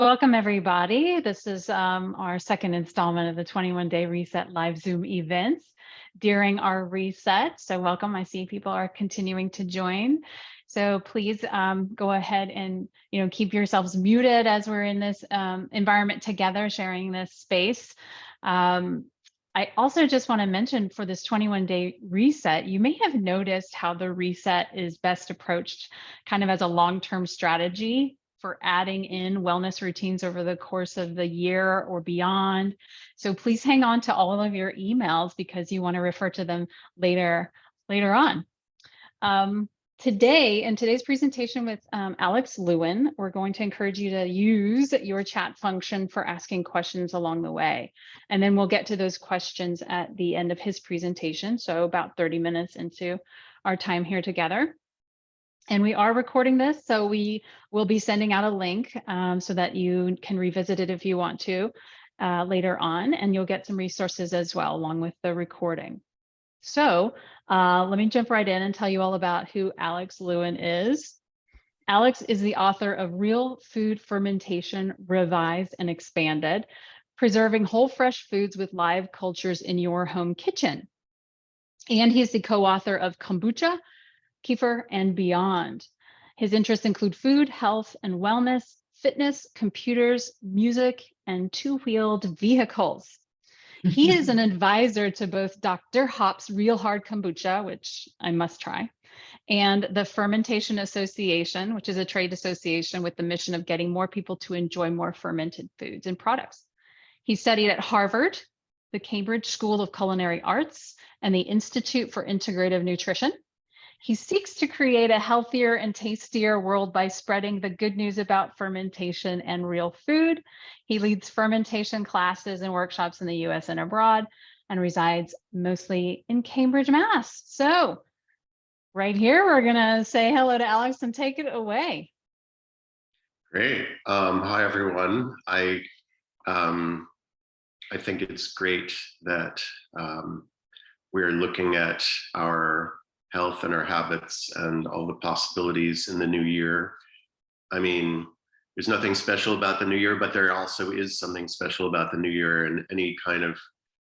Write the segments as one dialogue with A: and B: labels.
A: Welcome, everybody. This is our second installment of the 21-day reset live Zoom events during our reset. So welcome. I see people are continuing to join. So please go ahead and keep yourselves muted as we're in this environment together, sharing this space. I also just want to mention for this 21-day reset, you may have noticed how the reset is best approached kind of as a long-term strategy for adding in wellness routines over the course of the year or beyond. So please hang on to all of your emails because you want to refer to them later on. Today, in today's presentation with Alex Lewin, we're going to encourage you to use your chat function for asking questions along the way. And then we'll get to those questions at the end of his presentation, so about 30 minutes into our time here together. And we are recording this, so we will be sending out a link so that you can revisit it if you want to later on, and you'll get some resources as well along with the recording. So let me jump right in and tell you all about who Alex Lewin is. Alex is the author of Real Food Fermentation, Revised and Expanded, Preserving Whole Fresh Foods with Live Cultures in Your Home Kitchen. And he's the co-author of Kombucha, Kefir, and Beyond. His interests include food, health, and wellness, fitness, computers, music, and two-wheeled vehicles. He is an advisor to both Dr. Hop's Real Hard Kombucha, which I must try, and the Fermentation Association, which is a trade association with the mission of getting more people to enjoy more fermented foods and products. He studied at Harvard, the Cambridge School of Culinary Arts, and the Institute for Integrative Nutrition. He seeks to create a healthier and tastier world by spreading the good news about fermentation and real food. He leads fermentation classes and workshops in the US and abroad and resides mostly in Cambridge, Mass. So right here, we're gonna say hello to Alex and take it away.
B: Great. Hi, everyone. I think it's great that we're looking at our health and our habits and all the possibilities in the new year. I mean, there's nothing special about the new year, but there also is something special about the new year, and any kind of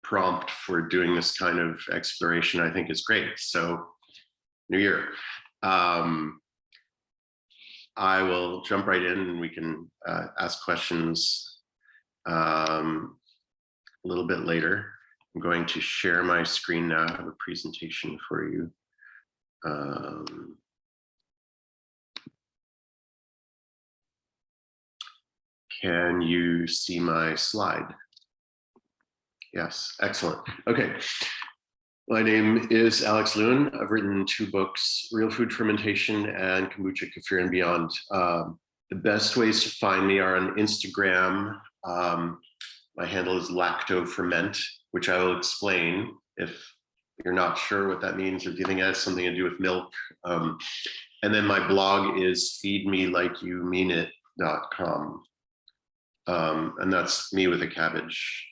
B: prompt for doing this kind of exploration, I think, is great. So, new year. I will jump right in and we can ask questions a little bit later. I'm going to share my screen now. I have a presentation for you. Can you see my slide? Yes, excellent. Okay. My name is Alex Lewin. I've written 2 books, Real Food Fermentation and Kombucha, Kefir, and Beyond. The best ways to find me are on Instagram. My handle is lactoferment, which I will explain if you're not sure what that means, or if you think it has something to do with milk. And then my blog is feedmelikeyoumeanit.com. And that's me with a cabbage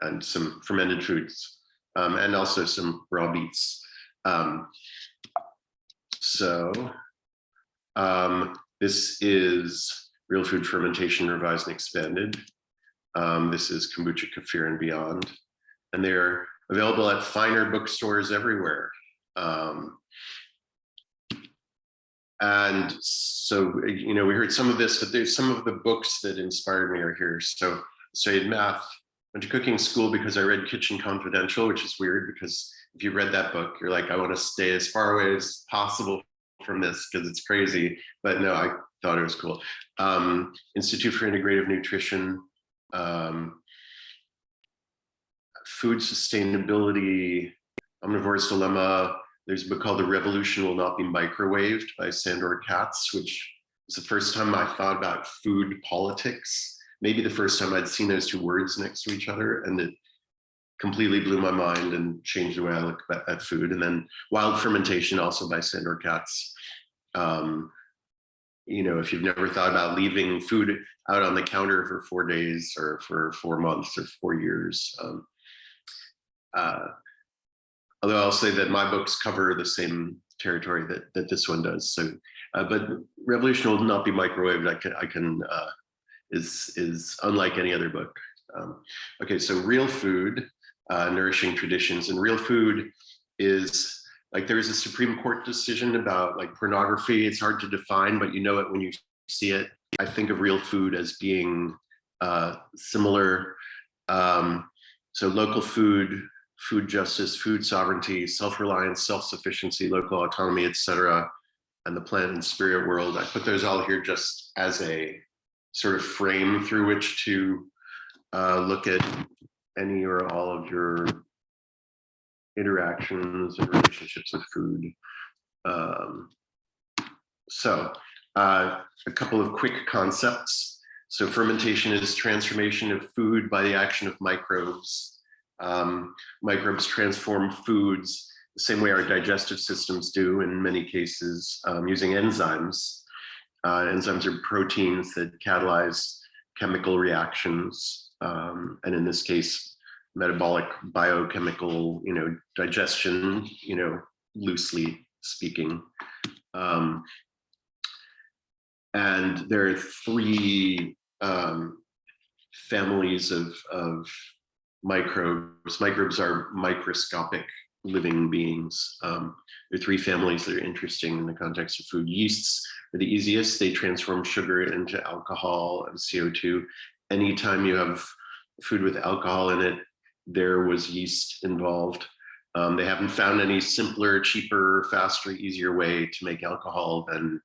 B: and some fermented foods, and also some raw beets. This is Real Food Fermentation, Revised and Expanded. This is Kombucha, Kefir, and Beyond. And they're available at finer bookstores everywhere. And so, we heard some of this, but there's some of the books that inspired me are here. So I studied math, went to cooking school because I read Kitchen Confidential, which is weird because if you read that book, you're like, I want to stay as far away as possible from this because it's crazy. But no, I thought it was cool. Institute for Integrative Nutrition, Food Sustainability, Omnivore's Dilemma. There's a book called The Revolution Will Not Be Microwaved by Sandor Katz, which was the first time I thought about food politics. Maybe the first time I'd seen those 2 words next to each other, and it completely blew my mind and changed the way I look at food. And then Wild Fermentation, also by Sandor Katz. If you've never thought about leaving food out on the counter for 4 days or for 4 months or 4 years, although I'll say that my books cover the same territory that this one does. So, but revolution will not be microwaved. I can is unlike any other book. Okay, so Real Food, Nourishing Traditions. And Real Food is like, there's a Supreme Court decision about like pornography. It's hard to define, but you know it when you see it. I think of Real Food as being similar. So local food, food justice, food sovereignty, self-reliance, self-sufficiency, local autonomy, etc., and the plant and spirit world. I put those all here just as a sort of frame through which to look at any or all of your interactions and relationships with food. So a couple of quick concepts. So fermentation is transformation of food by the action of microbes. Microbes transform foods the same way our digestive systems do in many cases, using enzymes. Enzymes are proteins that catalyze chemical reactions, and in this case, metabolic biochemical, digestion, loosely speaking. And there are three families of microbes. Microbes are microscopic living beings. There are three families that are interesting in the context of food. Yeasts are the easiest. They transform sugar into alcohol and CO2. Anytime you have food with alcohol in it, there was yeast involved. They haven't found any simpler, cheaper, faster, easier way to make alcohol than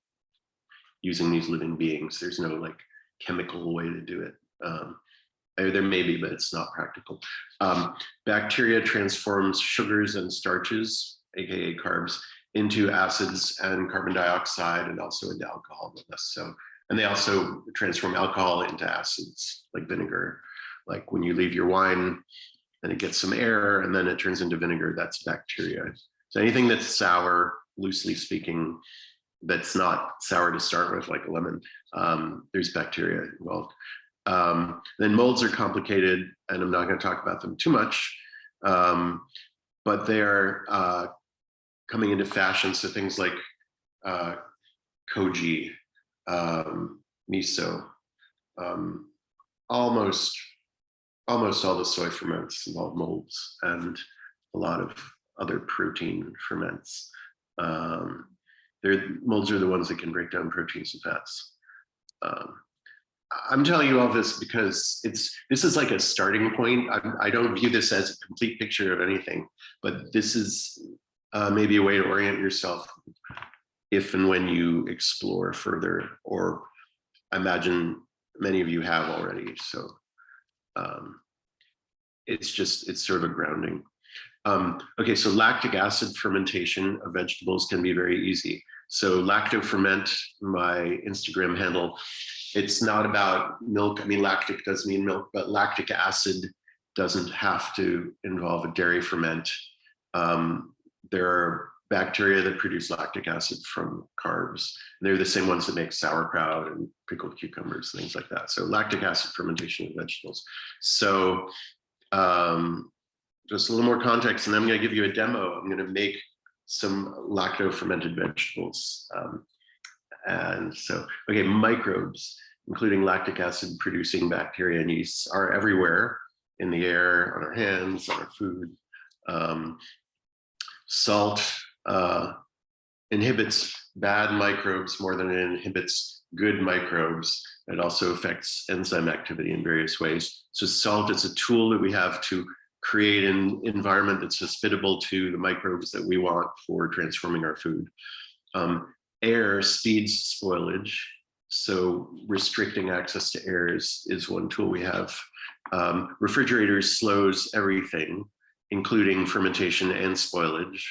B: using these living beings. There's no like chemical way to do it. There may be, but it's not practical. Bacteria transforms sugars and starches, aka carbs, into acids and carbon dioxide, and also into alcohol. So, and they also transform alcohol into acids, like vinegar. Like when you leave your wine, then it gets some air, and then it turns into vinegar. That's bacteria. So anything that's sour, loosely speaking, that's not sour to start with, like a lemon, there's bacteria involved. Then molds are complicated, and I'm not going to talk about them too much, but they're coming into fashion. So things like koji, miso, almost all the soy ferments involve molds, and a lot of other protein ferments. Molds are the ones that can break down proteins and fats. I'm telling you all this because this is like a starting point. I don't view this as a complete picture of anything, but this is maybe a way to orient yourself if and when you explore further, or I imagine many of you have already. So it's sort of a grounding. Okay, so lactic acid fermentation of vegetables can be very easy. So lacto-ferment, my Instagram handle, it's not about milk. I mean, lactic does mean milk, but lactic acid doesn't have to involve a dairy ferment. There are bacteria that produce lactic acid from carbs. They're the same ones that make sauerkraut and pickled cucumbers, things like that. So lactic acid fermentation of vegetables. So just a little more context, and I'm going to give you a demo. I'm going to make some lacto-fermented vegetables. And so, okay, microbes, including lactic acid producing bacteria and yeasts, are everywhere in the air, on our hands, on our food. Salt inhibits bad microbes more than it inhibits good microbes. It also affects enzyme activity in various ways. So salt is a tool that we have to create an environment that's hospitable to the microbes that we want for transforming our food. Air speeds spoilage, so restricting access to air is one tool we have. Refrigerators slows everything, including fermentation and spoilage.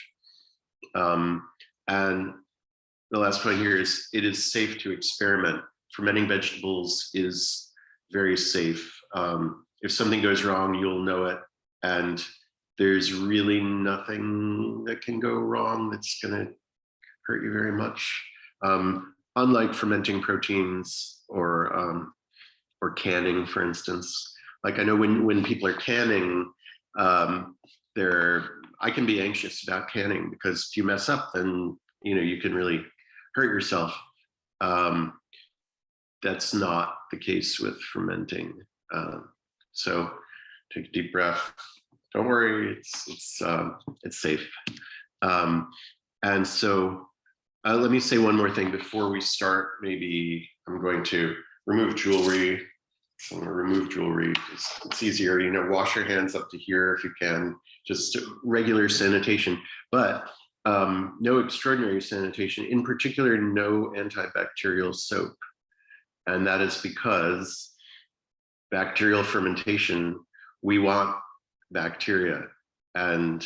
B: And the last point here is it is safe to experiment. Fermenting vegetables is very safe. If something goes wrong, you'll know it. And there's really nothing that can go wrong that's going to hurt you very much. Unlike fermenting proteins or canning, for instance. Like I know when people are canning, I can be anxious about canning because if you mess up, then you can really hurt yourself. That's not the case with fermenting. So take a deep breath. Don't worry, it's safe. And so let me say one more thing before we start. Maybe I'm going to remove jewelry. I'm going to remove jewelry. It's easier, you know, wash your hands up to here if you can, just regular sanitation, but no extraordinary sanitation, in particular, no antibacterial soap. And that is because bacterial fermentation, we want bacteria, and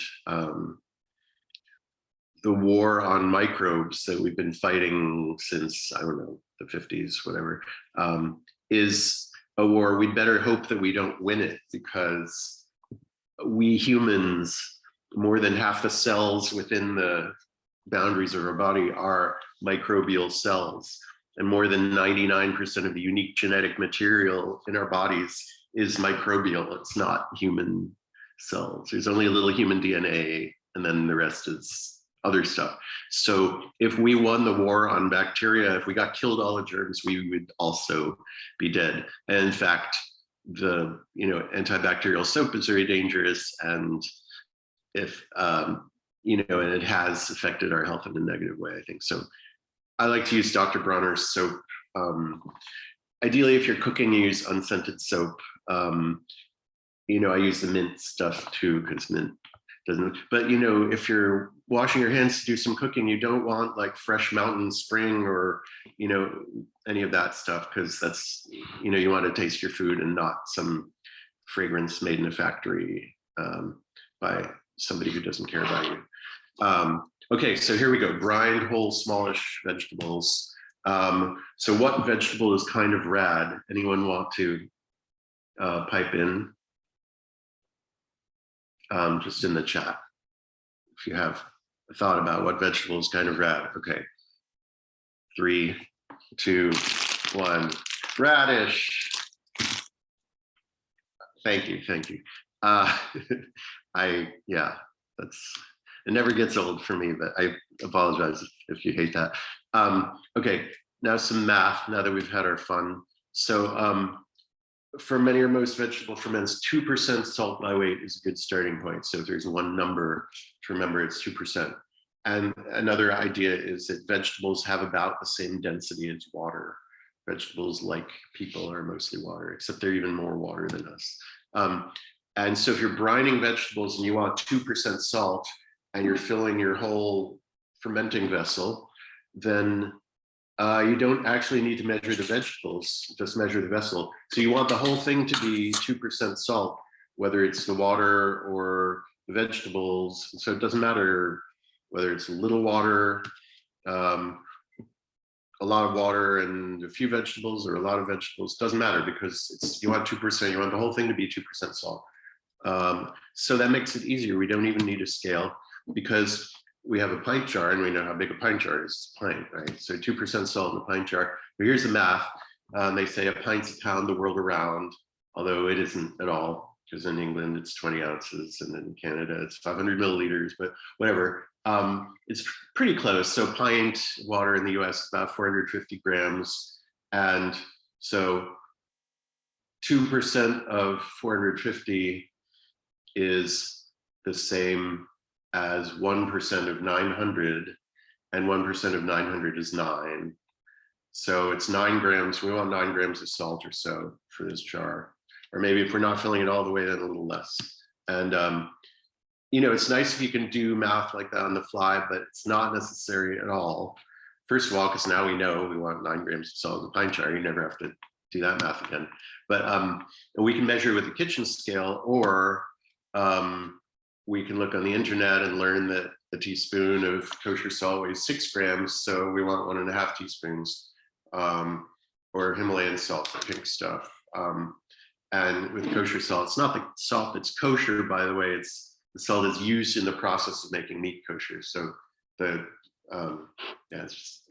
B: the war on microbes that we've been fighting since, I don't know, the 50s, whatever, is a war. We'd better hope that we don't win it, because we humans, more than half the cells within the boundaries of our body are microbial cells. And more than 99% of the unique genetic material in our bodies is microbial. It's not human cells. There's only a little human DNA, and then the rest is other stuff. So if we won the war on bacteria, if we got killed all the germs, we would also be dead. And in fact, the antibacterial soap is very dangerous, and if and it has affected our health in a negative way, I think. So I like to use Dr. Bronner's soap. Ideally, if you're cooking, you use unscented soap. I use the mint stuff too, because mint doesn't, but if you're washing your hands to do some cooking, you don't want like fresh mountain spring or any of that stuff, because that's you want to taste your food and not some fragrance made in a factory by somebody who doesn't care about you. Okay, so here we go. Grind whole smallish vegetables. So what vegetable is kind of rad? Anyone want to pipe in? Just in the chat, if you have a thought about what vegetable is kind of rad. Okay, 3, 2, 1. Radish. Thank you. It never gets old for me, but I apologize if you hate that. Okay, now some math, now that we've had our fun. So for many or most vegetable ferments, 2% salt by weight is a good starting point. So if there's one number to remember, it's 2%. And another idea is that vegetables have about the same density as water. Vegetables, like people, are mostly water, except they're even more water than us. And so if you're brining vegetables and you want 2% salt, and you're filling your whole fermenting vessel, then you don't actually need to measure the vegetables, just measure the vessel. So you want the whole thing to be 2% salt, whether it's the water or the vegetables. So it doesn't matter whether it's a little water, a lot of water and a few vegetables, or a lot of vegetables. Doesn't matter, because you want 2%, you want the whole thing to be 2% salt. So that makes it easier. We don't even need a scale, because we have a pint jar, and we know how big a pint jar is. It's a pint, right? So 2% salt in a pint jar. But here's the math. They say a pint's a pound the world around, although it isn't at all, because in England it's 20 ounces, and in Canada it's 500 milliliters, but whatever. It's pretty close. So pint water in the US is about 450 grams. And so 2% of 450 is the same as 1% of 900, and 1% of 900 is 9. So it's 9 grams. We want 9 grams of salt or so for this jar. Or maybe if we're not filling it all the way, then a little less. And it's nice if you can do math like that on the fly, but it's not necessary at all. First of all, because now we know we want 9 grams of salt in a pint jar. You never have to do that math again. But we can measure with a kitchen scale, or we can look on the internet and learn that a teaspoon of kosher salt weighs 6 grams. So we want 1.5 teaspoons, or Himalayan salt, the pink stuff. And with kosher salt, it's not the salt that's kosher, by the way, it's the salt that's used in the process of making meat kosher. So it's just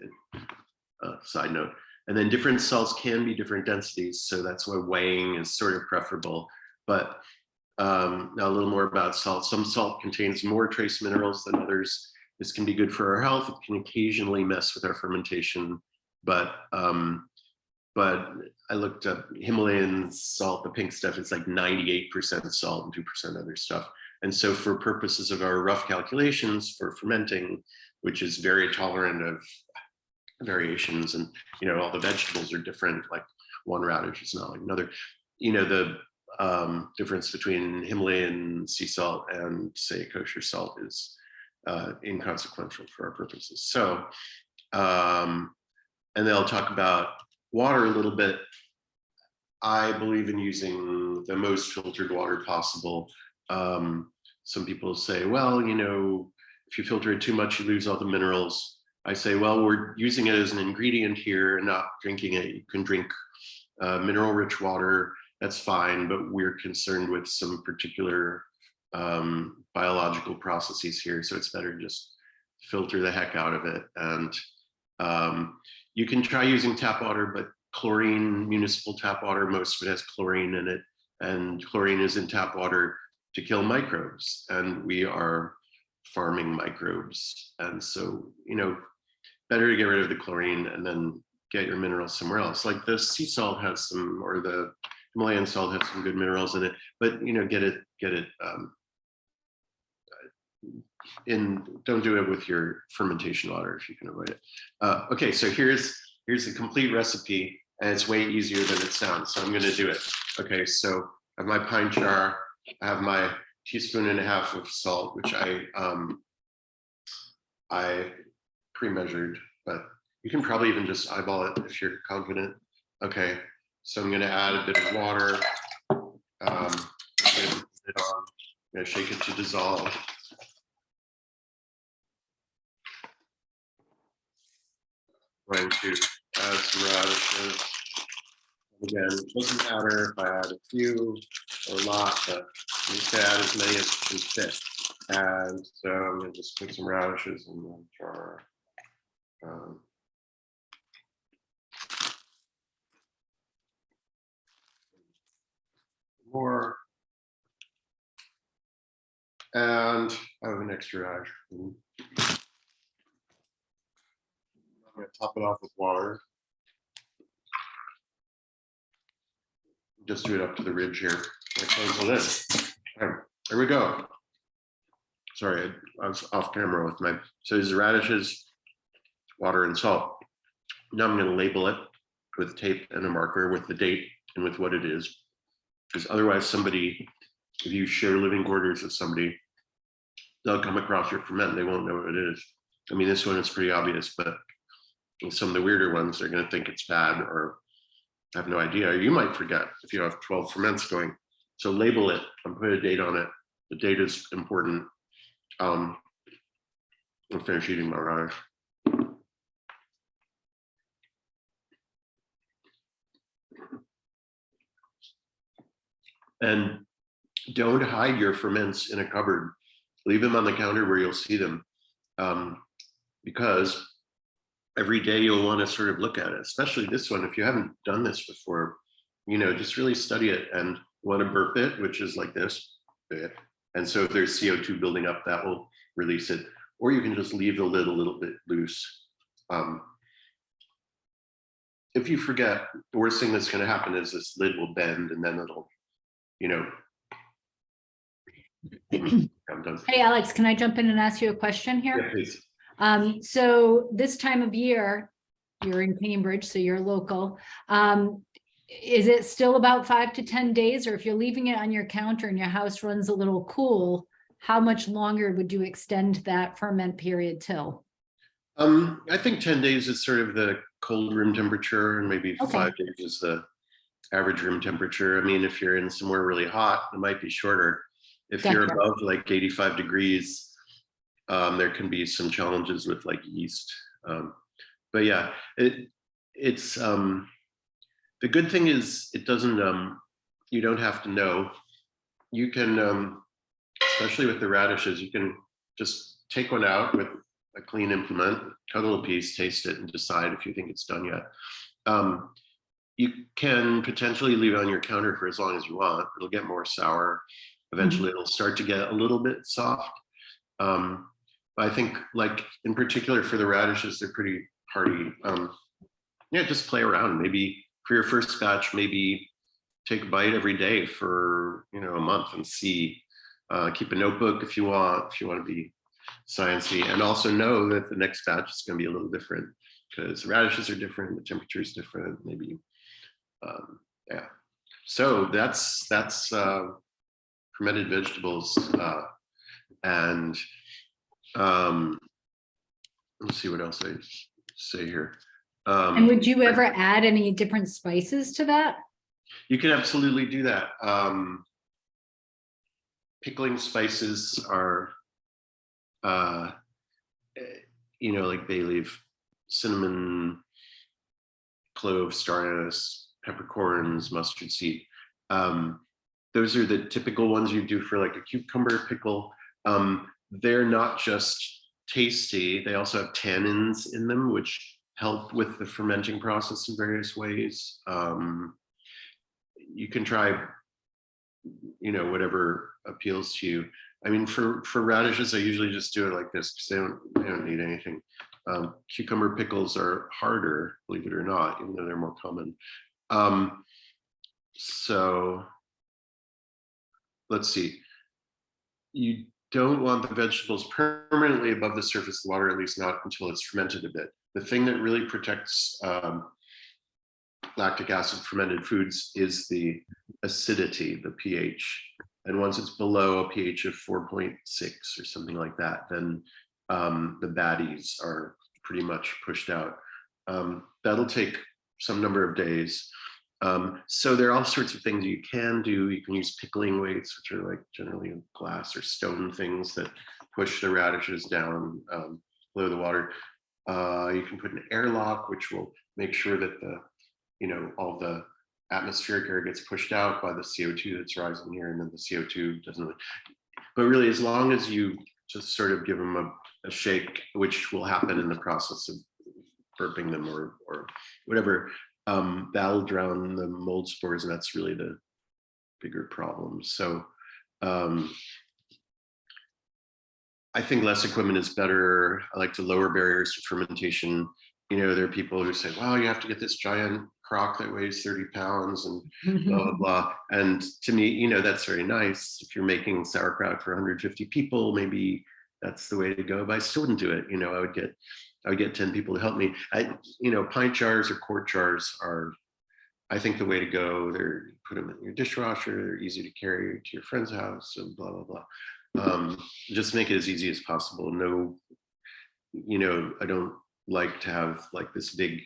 B: a side note. And then different salts can be different densities. So that's why weighing is sort of preferable. But now a little more about salt. Some salt contains more trace minerals than others. This can be good for our health. It can occasionally mess with our fermentation, but I looked up Himalayan salt, the pink stuff, it's like 98% salt and 2% other stuff. And so for purposes of our rough calculations for fermenting, which is very tolerant of variations, and all the vegetables are different, like one radish is not like another, the difference between Himalayan sea salt and say kosher salt is inconsequential for our purposes. So and they'll talk about water a little bit. I believe in using the most filtered water possible. Some people say, well, if you filter it too much, you lose all the minerals. I say, well, we're using it as an ingredient here and not drinking it. You can drink mineral-rich water, that's fine, but we're concerned with some particular biological processes here, so it's better to just filter the heck out of it. And you can try using tap water, but chlorine, municipal tap water, most of it has chlorine in it, and chlorine is in tap water to kill microbes, and we are farming microbes. And so, better to get rid of the chlorine and then get your minerals somewhere else. Like the sea salt has some, or the Himalayan salt has some good minerals in it, but get it don't do it with your fermentation water if you can avoid it. Okay, so here's the complete recipe, and it's way easier than it sounds. So I'm going to do it. Okay, so I have my pint jar. I have my 1.5 teaspoons of salt, which I pre-measured, but you can probably even just eyeball it if you're confident. Okay, so I'm going to add a bit of water. I'm going to shake it to dissolve. I'm going to add some radishes. Again, it doesn't matter if I add a few or a lot, but you can add as many as can fit. And so I'm going to just put some radishes in the jar. More. And I have an extra radish. I'm going to top it off with water. Just do it up to the ridge here. Close the lid. All right, here we go. Sorry, I was off camera with my, so these are radishes, water and salt. Now I'm going to label it with tape and a marker with the date and with what it is. Because otherwise somebody, if you share living quarters with somebody, they'll come across your ferment, they won't know what it is. I mean, this one is pretty obvious, but some of the weirder ones, they're going to think it's bad or have no idea. You might forget if you have 12 ferments going. So label it and put a date on it. The date is important. I'll finish eating my radish. And don't hide your ferments in a cupboard. Leave them on the counter where you'll see them, because every day you'll want to sort of look at it, especially this one. If you haven't done this before, just really study it and want to burp it, which is like this. And so if there's CO2 building up, that will release it. Or you can just leave the lid a little bit loose. If you forget, the worst thing that's going to happen is this lid will bend and then it'll, I'm done.
C: Hey, Alex, can I jump in and ask you a question here?
B: Yeah, please.
C: So this time of year, you're in Cambridge, so you're local. Is it still about 5 to 10 days? Or if you're leaving it on your counter and your house runs a little cool, how much longer would you extend that ferment period till?
B: I think 10 days is sort of the cold room temperature, and maybe
C: Okay.
B: 5 days is the average room temperature. I mean, if you're in somewhere really hot, it might be shorter. If you're
C: Gotcha.
B: above like 85 degrees, there can be some challenges with like yeast. But yeah, it's the good thing is it doesn't, you don't have to know. You can, especially with the radishes, you can just take one out with a clean implement, cut a little piece, taste it, and decide if you think it's done yet. You can potentially leave it on your counter for as long as you want. It'll get more sour. Eventually, it'll start to get a little bit soft. I think, like in particular for the radishes, they're pretty hearty. Yeah, just play around. Maybe for your first batch, maybe take a bite every day for, a month and see. Keep a notebook if you want to be sciencey, and also know that the next batch is going to be a little different because the radishes are different, the temperature is different, maybe. Yeah. So that's fermented vegetables, and let's see what else I say here.
C: And would you ever add any different spices to that?
B: You can absolutely do that. Pickling spices are, like bay leaf, cinnamon, clove, star anise, peppercorns, mustard seed. Those are the typical ones you do for like a cucumber pickle. They're not just tasty, they also have tannins in them, which help with the fermenting process in various ways. You can try, whatever appeals to you. I mean, for radishes, I usually just do it like this because they don't need anything. Cucumber pickles are harder, believe it or not, even though they're more common. So let's see. You don't want the vegetables permanently above the surface of the water, at least not until it's fermented a bit. The thing that really protects lactic acid fermented foods is the acidity, the pH. And once it's below a pH of 4.6 or something like that, then the baddies are pretty much pushed out. That'll take some number of days. So there are all sorts of things you can do. You can use pickling weights, which are like generally glass or stone things that push the radishes down below the water. You can put an airlock, which will make sure that all the atmospheric air gets pushed out by the CO2 that's rising here, and then the CO2 doesn't. But really, as long as you just sort of give them a shake, which will happen in the process of burping them or whatever, that'll drown the mold spores, and that's really the bigger problem. So I think less equipment is better. I like to lower barriers to fermentation. There are people who say, well, you have to get this giant crock that weighs 30 pounds and blah, blah, blah. And to me, that's very nice. If you're making sauerkraut for 150 people, maybe that's the way to go, but I still wouldn't do it. I would get 10 people to help me. Pint jars or quart jars are, I think, the way to go. Put them in your dishwasher, they're easy to carry to your friend's house, and blah, blah, blah. Just make it as easy as possible. No, I don't like to have like this big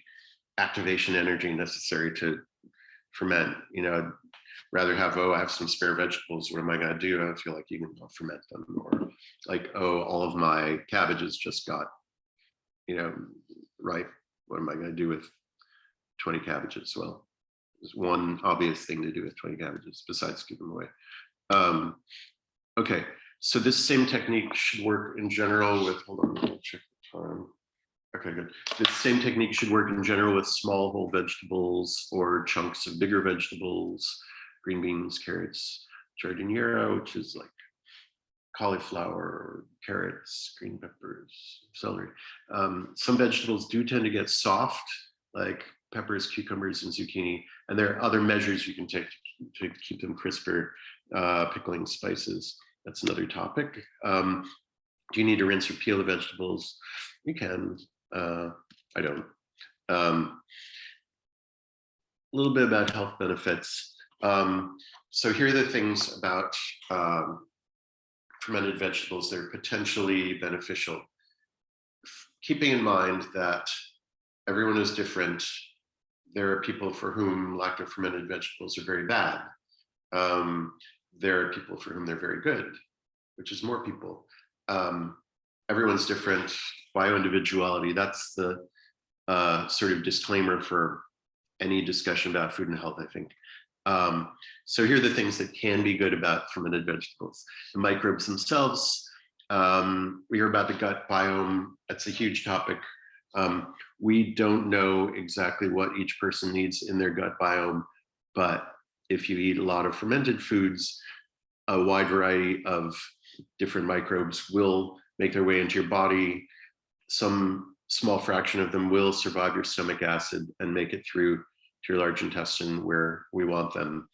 B: activation energy necessary to ferment. I'd rather have, I have some spare vegetables, what am I going to do? I feel like I'll ferment them. Or like, all of my cabbages just got, ripe. What am I going to do with 20 cabbages? Well, there's one obvious thing to do with 20 cabbages besides give them away. Okay, so this same technique should work in general with, hold on, let me check the time. Okay, good. This same technique should work in general with small whole vegetables or chunks of bigger vegetables, green beans, carrots, giardiniera, which is like cauliflower, carrots, green peppers, celery. Some vegetables do tend to get soft, like peppers, cucumbers, and zucchini. And there are other measures you can take to keep them crisper. Pickling spices, that's another topic. Do you need to rinse or peel the vegetables? You can. I don't. A little bit about health benefits. So here are the things about fermented vegetables that are potentially beneficial. Keeping in mind that everyone is different. There are people for whom lacto-fermented vegetables are very bad. There are people for whom they're very good, which is more people. Everyone's different, bioindividuality. That's the sort of disclaimer for any discussion about food and health, I think. So here are the things that can be good about fermented vegetables. The microbes themselves. We hear about the gut biome. That's a huge topic. We don't know exactly what each person needs in their gut biome, but if you eat a lot of fermented foods, a wide variety of different microbes will make their way into your body. Some small fraction of them will survive your stomach acid and make it through to your large intestine where we want them.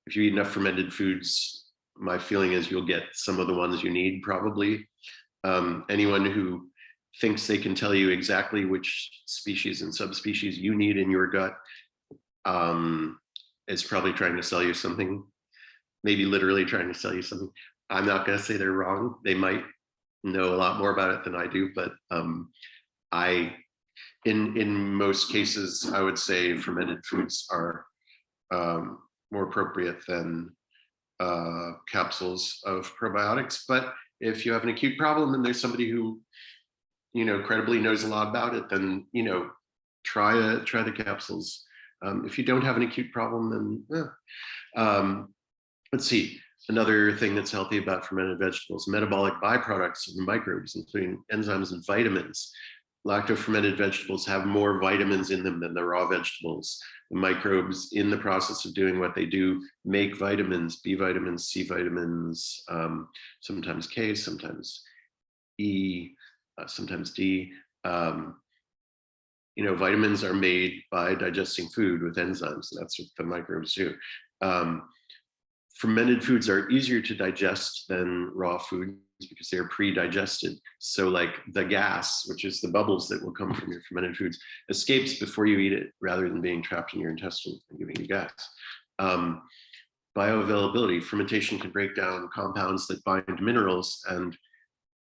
B: If you eat enough fermented foods, my feeling is you'll get some of the ones you need probably. Anyone who thinks they can tell you exactly which species and subspecies you need in your gut is probably trying to sell you something, maybe literally trying to sell you something. I'm not going to say they're wrong. They might know a lot more about it than I do, but in most cases, I would say fermented foods are more appropriate than capsules of probiotics. But if you have an acute problem and there's somebody who, credibly knows a lot about it, then, try the capsules. If you don't have an acute problem, then let's see. Another thing that's healthy about fermented vegetables, metabolic byproducts of the microbes, including enzymes and vitamins. Lacto-fermented vegetables have more vitamins in them than the raw vegetables. The microbes, in the process of doing what they do, make vitamins, B vitamins, C vitamins, sometimes K, sometimes E, sometimes D. Vitamins are made by digesting food with enzymes. That's what the microbes do. Fermented foods are easier to digest than raw foods because they're pre-digested. So like the gas, which is the bubbles that will come from your fermented foods, escapes before you eat it rather than being trapped in your intestine and giving you gas. Bioavailability, fermentation can break down compounds that bind minerals and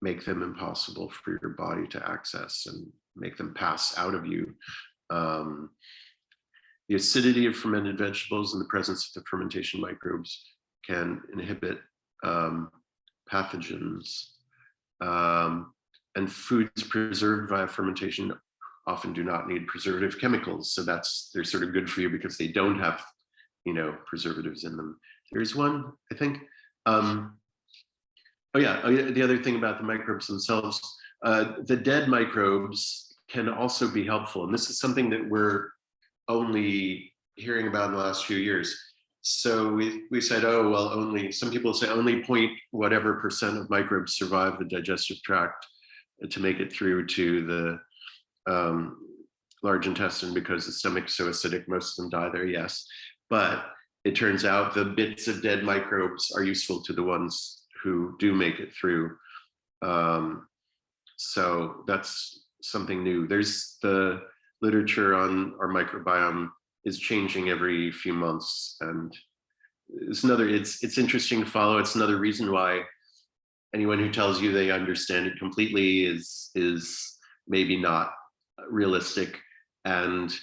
B: make them impossible for your body to access and make them pass out of you. The acidity of fermented vegetables in the presence of the fermentation microbes can inhibit pathogens. And foods preserved via fermentation often do not need preservative chemicals. So they're sort of good for you because they don't have, preservatives in them. There's one, I think. The other thing about the microbes themselves, the dead microbes can also be helpful. And this is something that we're only hearing about in the last few years. So we said, some people say only % of microbes survive the digestive tract to make it through to the large intestine because the stomach's so acidic, most of them die there, yes. But it turns out the bits of dead microbes are useful to the ones who do make it through. So that's something new. There's the literature on our microbiome is changing every few months, and it's interesting to follow. It's another reason why anyone who tells you they understand it completely is maybe not realistic. And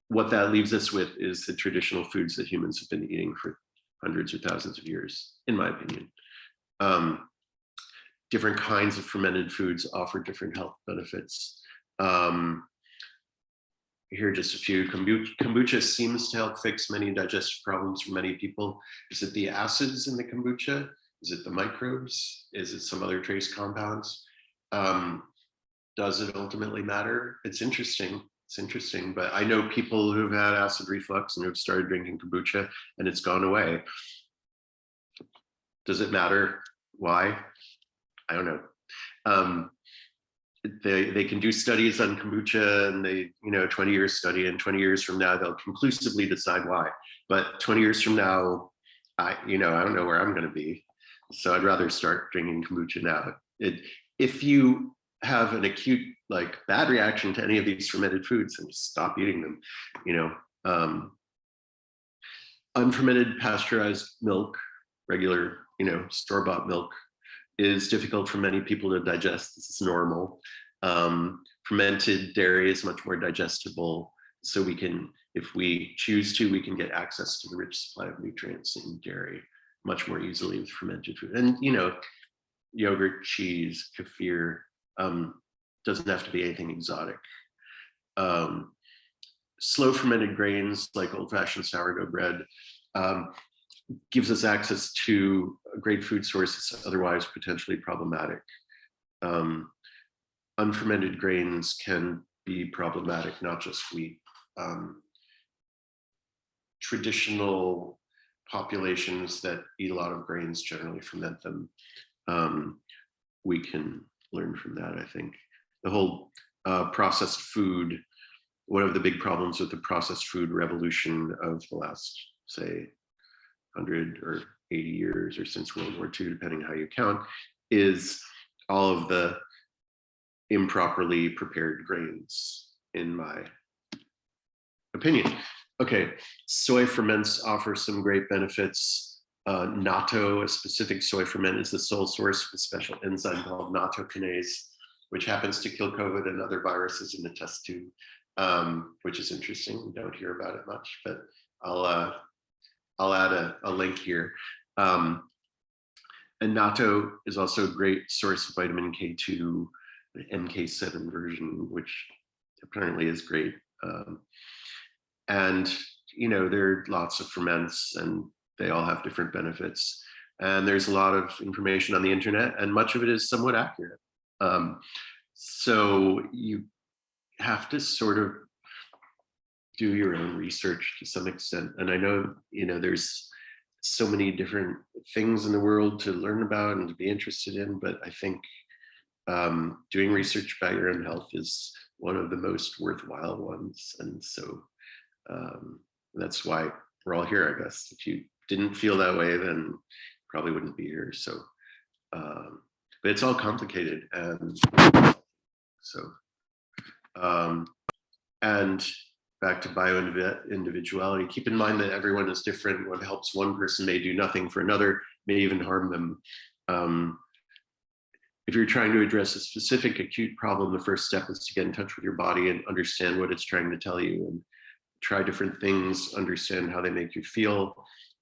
B: what that leaves us with is the traditional foods that humans have been eating for hundreds or thousands of years, in my opinion. Different kinds of fermented foods offer different health benefits. Here are just a few. Kombucha seems to help fix many digestive problems for many people. Is it the acids in the kombucha? Is it the microbes? Is it some other trace compounds? Does it ultimately matter? It's interesting. It's interesting, but I know people who've had acid reflux and who've started drinking kombucha and it's gone away. Does it matter? Why? I don't know. They can do studies on kombucha and 20-year study, and 20 years from now, they'll conclusively decide why. But 20 years from now, I don't know where I'm going to be. So I'd rather start drinking kombucha now. If you have an acute, bad reaction to any of these fermented foods, then just stop eating them, Unfermented pasteurized milk, regular, store-bought milk, is difficult for many people to digest. This is normal. Fermented dairy is much more digestible. So we can, if we choose to, we can get access to the rich supply of nutrients in dairy much more easily with fermented food. And, yogurt, cheese, kefir, doesn't have to be anything exotic. Slow fermented grains like old-fashioned sourdough bread gives us access to great food sources otherwise potentially problematic. Unfermented grains can be problematic, not just wheat. Traditional populations that eat a lot of grains generally ferment them. We can learn from that, I think. The whole processed food one of the big problems with the processed food revolution of the last, say, 100 or 80 years, or since World War II, depending how you count, is all of the improperly prepared grains, in my opinion. Okay, soy ferments offer some great benefits. Natto, a specific soy ferment, is the sole source of a special enzyme called nattokinase, which happens to kill COVID and other viruses in the test tube, which is interesting. We don't hear about it much, but I'll add a link here. And natto is also a great source of vitamin K2, the MK7 version, which apparently is great. And, you know, there are lots of ferments and they all have different benefits. And there's a lot of information on the internet, and much of it is somewhat accurate. So you have to sort of do your own research to some extent. And I know, you know, there's so many different things in the world to learn about and to be interested in, but I think doing research about your own health is one of the most worthwhile ones. And so that's why we're all here, I guess. If you didn't feel that way, then probably wouldn't be here. So, but it's all complicated. And so, and back to bio-individuality, keep in mind that everyone is different. What helps one person may do nothing for another, may even harm them. If you're trying to address a specific acute problem, the first step is to get in touch with your body and understand what it's trying to tell you, and try different things, understand how they make you feel,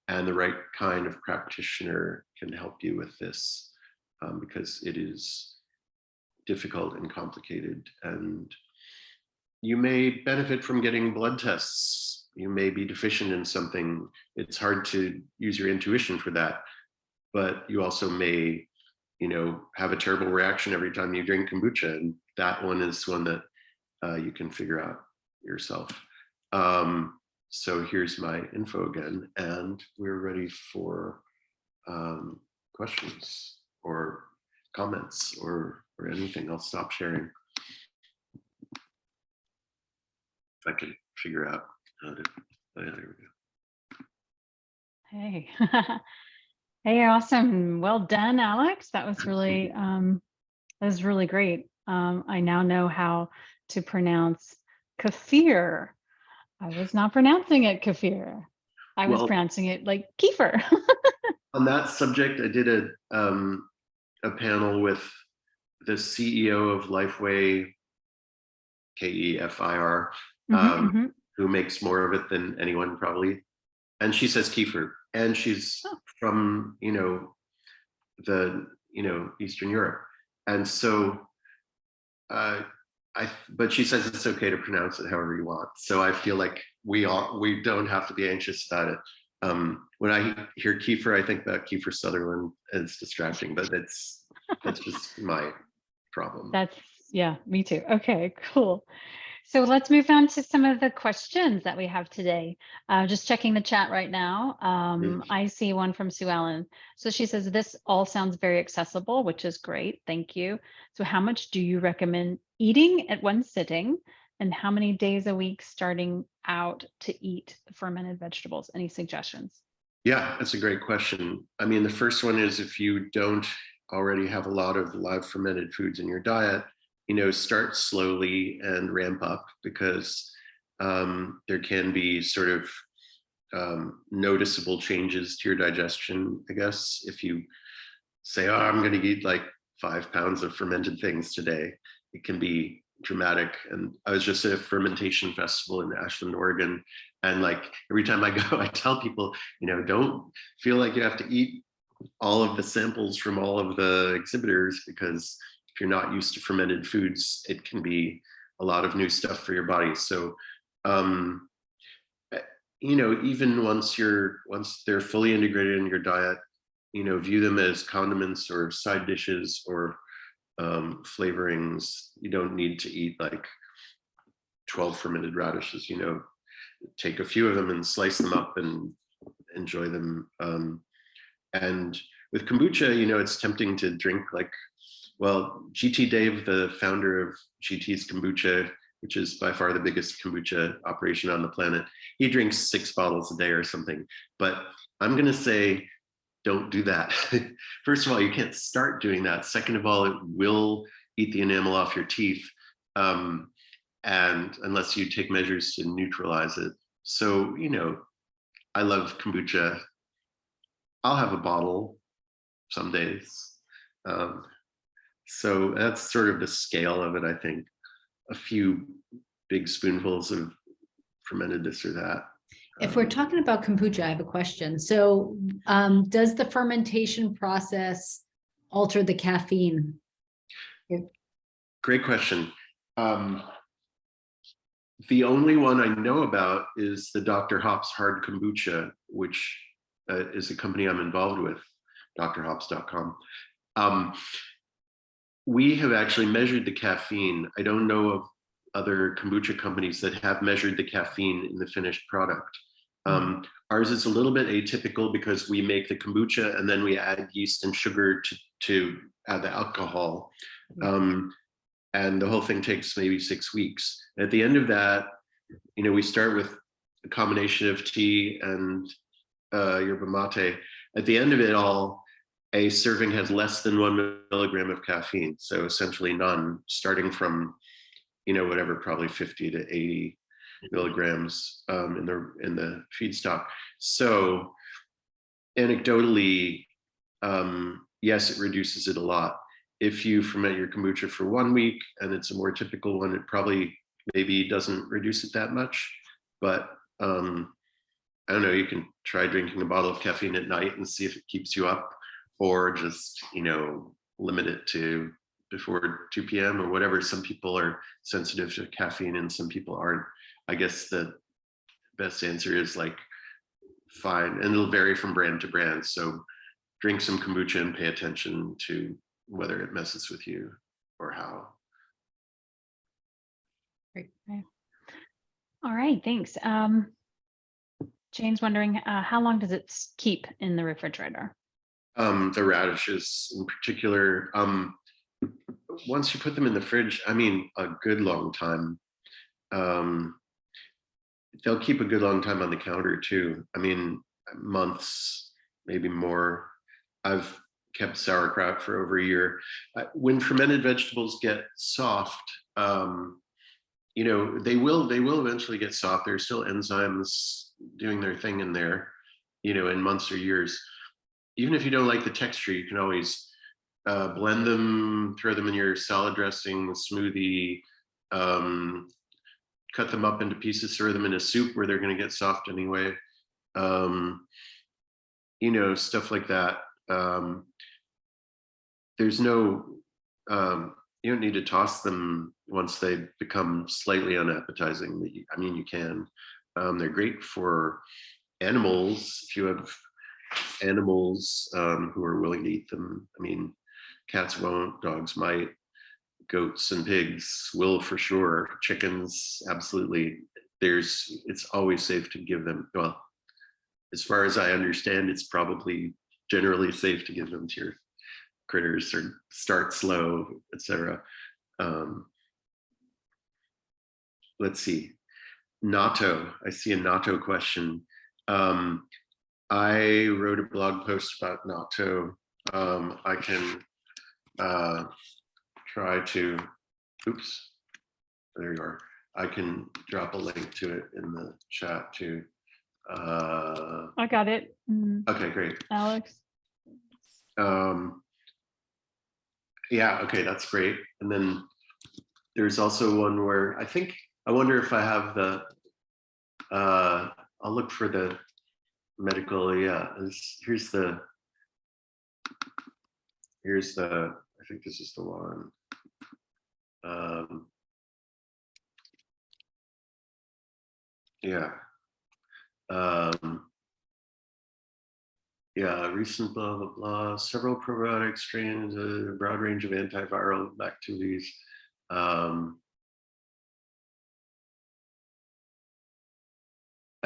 B: and the right kind of practitioner can help you with this, because it is difficult and complicated. And you may benefit from getting blood tests. You may be deficient in something. It's hard to use your intuition for that, but you also may, you know, have a terrible reaction every time you drink kombucha, and that one is one that you can figure out yourself. So here's my info again, and we're ready for questions or comments or anything. I'll stop sharing. If I can figure out how to, there we go.
A: Hey. Hey, awesome. Well done, Alex. That was really great. I now know how to pronounce kefir. I was not pronouncing it kefir. I was pronouncing it like kefir.
B: On that subject, I did a panel with the CEO of Lifeway, KEFIR, who makes more of it than anyone probably. And she says kefir, and she's from, you know, Eastern Europe. And so, but she says it's okay to pronounce it however you want. So I feel like we don't have to be anxious about it. When I hear kefir, I think about Kiefer Sutherland, and it's distracting, but that's just my problem.
A: Yeah, me too. Okay, cool. So let's move on to some of the questions that we have today. Just checking the chat right now. I see one from Sue Ellen. So she says, this all sounds very accessible, which is great. Thank you. So how much do you recommend eating at one sitting? And how many days a week starting out to eat fermented vegetables? Any suggestions?
B: Yeah, that's a great question. I mean, the first one is, if you don't already have a lot of live fermented foods in your diet, you know, start slowly and ramp up, because there can be sort of noticeable changes to your digestion, I guess. If you say, oh, I'm going to eat like 5 pounds of fermented things today, it can be dramatic. And I was just at a fermentation festival in Ashland, Oregon. And like every time I go, I tell people, you know, don't feel like you have to eat all of the samples from all of the exhibitors, because if you're not used to fermented foods, it can be a lot of new stuff for your body. So, you know, even once they're fully integrated in your diet, you know, view them as condiments or side dishes or flavorings. You don't need to eat like 12 fermented radishes, you know, take a few of them and slice them up and enjoy them. And with kombucha, you know, it's tempting to drink like, well, GT Dave, the founder of GT's Kombucha, which is by far the biggest kombucha operation on the planet. He drinks 6 bottles a day or something. But I'm going to say, don't do that. First of all, you can't start doing that. Second of all, it will eat the enamel off your teeth. And unless you take measures to neutralize it. So, you know, I love kombucha. I'll have a bottle some days. So that's sort of the scale of it, I think. A few big spoonfuls of fermented this or that.
C: If we're talking about kombucha, I have a question. So does the fermentation process alter the caffeine?
B: Great question. The only one I know about is the Dr. Hops Hard Kombucha, which is a company I'm involved with, drhops.com. We have actually measured the caffeine. I don't know of other kombucha companies that have measured the caffeine in the finished product. Ours is a little bit atypical because we make the kombucha and then we add yeast and sugar to add the alcohol. And the whole thing takes maybe 6 weeks. At the end of that, you know, we start with a combination of tea and yerba mate. At the end of it all, a serving has less than 1 milligram of caffeine. So essentially none, starting from, you know, whatever, probably 50 to 80 milligrams in the feedstock. So anecdotally, yes, it reduces it a lot. If you ferment your kombucha for 1 week and it's a more typical one, it probably maybe doesn't reduce it that much. But I don't know, you can try drinking a bottle of caffeine at night and see if it keeps you up, or just, you know, limit it to before 2 p.m. or whatever. Some people are sensitive to caffeine and some people aren't. I guess the best answer is like, fine. And it'll vary from brand to brand. So drink some kombucha and pay attention to whether it messes with you or how.
A: Great. All right, thanks. Jane's wondering, how long does it keep in the refrigerator?
B: The radishes in particular, once you put them in the fridge, I mean, a good long time. They'll keep a good long time on the counter too. I mean, months, maybe more. I've kept sauerkraut for over a year. When fermented vegetables get soft, you know, they will eventually get soft. There's still enzymes doing their thing in there, you know, in months or years. Even if you don't like the texture, you can always blend them, throw them in your salad dressing, smoothie, cut them up into pieces, throw them in a soup where they're going to get soft anyway. You know, stuff like that. There's no, you don't need to toss them once they become slightly unappetizing. I mean, you can. They're great for animals. If you have animals who are willing to eat them. I mean, cats won't, dogs might, goats and pigs will for sure. Chickens, absolutely. It's always safe to give them, well, as far as I understand, it's probably generally safe to give them to your critters, or start slow, etc. Let's see. Natto, I see a natto question. I wrote a blog post about natto. I can try to, oops, there you are. I can drop a link to it in the chat too.
A: I got it.
B: Okay, great.
A: Alex.
B: Yeah, okay, that's great. And then there's also one where I wonder if I have the, I'll look for the medical, yeah, here's the, I think this is the one. Yeah. Yeah, recent blah, blah, blah, several probiotic strains, a broad range of antiviral activities. I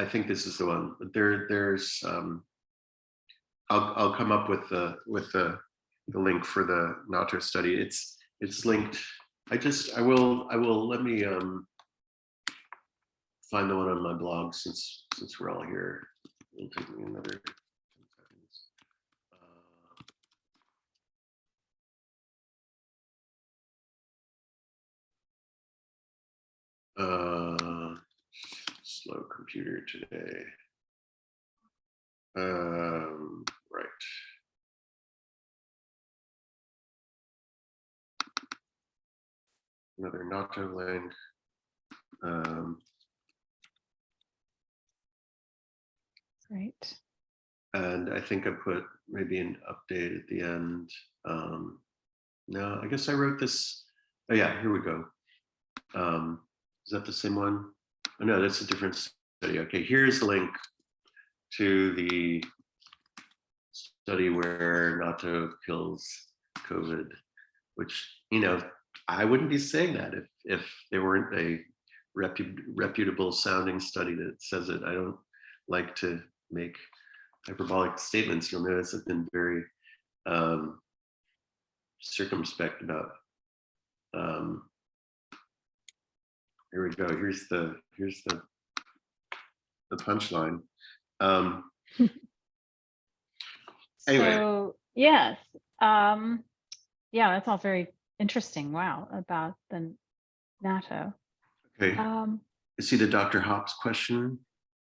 B: think this is the one, but there's, I'll come up with the link for the natto study. It's linked. I will, let me find the one on my blog since we're all here. It'll take me another 10 seconds. Slow computer today. Right. Another Natto link.
A: Great.
B: And I think I put maybe an update at the end. No, I guess I wrote this. Oh yeah, here we go. Is that the same one? Oh no, that's a different study. Okay, here's the link to the study where Natto kills COVID, which, you know, I wouldn't be saying that if there weren't a reputable sounding study that says it. I don't like to make hyperbolic statements. You'll notice I've been very circumspect about. Here we go. Here's the punchline. Anyway.
A: So yes, yeah, that's all very interesting. Wow, about the Natto.
B: Okay. You see the Dr. Hops question?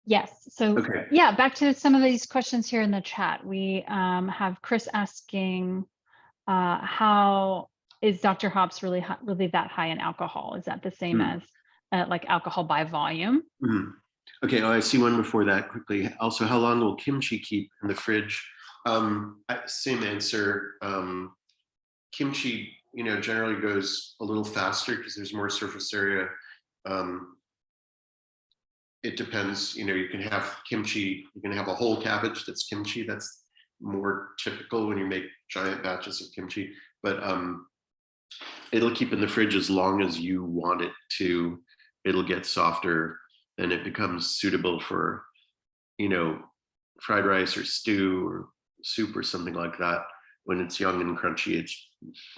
A: Yes. So
B: okay.
A: Yeah, back to some of these questions here in the chat. We have Chris asking, how is Dr. Hops really that high in alcohol? Is that the same as like alcohol by volume?
B: Okay, I see one before that quickly. Also, how long will kimchi keep in the fridge? Same answer. Kimchi, you know, generally goes a little faster because there's more surface area. It depends, you know, you can have kimchi, you can have a whole cabbage that's kimchi. That's more typical when you make giant batches of kimchi, but it'll keep in the fridge as long as you want it to. It'll get softer and it becomes suitable for, you know, fried rice or stew or soup or something like that. When it's young and crunchy,